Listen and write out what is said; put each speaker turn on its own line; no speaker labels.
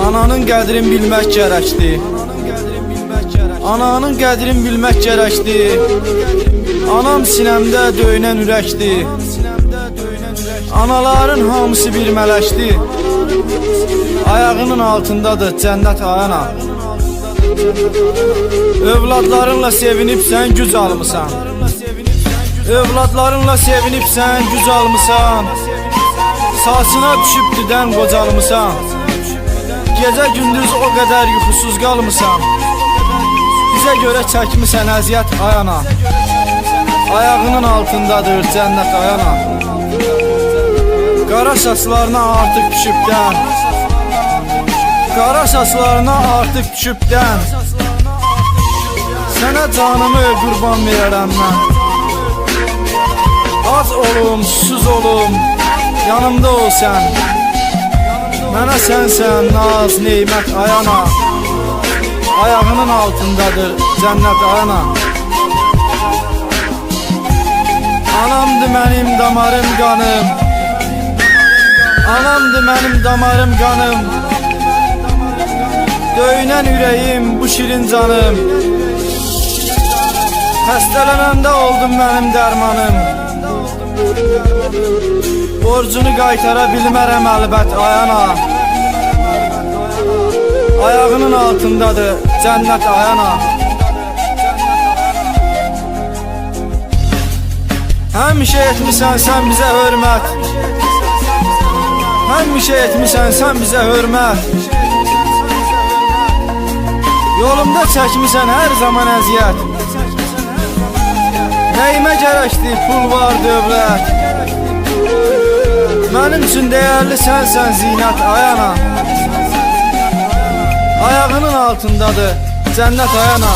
Ananın qədrin bilmək gərəkdir. Ananın qədrin bilmək gərəkdir. Anam sinəmdə döyünən ürəkdir. Anaların hamısı bir mələkdir. Ayağının altındadır cənnət ayana. Övladlarınla sevinibsən, güc almısan. Övladlarınla sevinibsən, güc almısan. Saçına düşüb düdən qocalmısan. Gecə gündüz o qədər yuxusuz qalmısan. Bizə görə çəkmisən əziyyət ayana. Ayağının altındadır cənnət ayana. Qara saçlarına artıq düşübdən. Qara saçlarına artıq düşübdən. Sənə canımı qurban verərəm mən. Az olum, susuz olum, yanımda ol sən. Mənə sənsən naz, neymət ayana. Ayağının altındadır cənnət ayana. Anamdır mənim damarım qanım. Anamdır mənim damarım qanım. Döyünən ürəyim bu şirin canım. Xəstələnəndə oldum mənim dərmanım. Borcunu qaytara bilmərəm əlbət ayana. Ayağının altındadır cənnət ayana. Həmişə etmisən sən bizə hörmət. Həmişə etmisən sən bizə hörmət. Yolumda çəkmisən hər zaman əziyyət. Nəyimə gərəkdir pul var dövlət. Mənim üçün dəyərli sənsən zinət ayana. Ayağının altındadır cənnət ayana.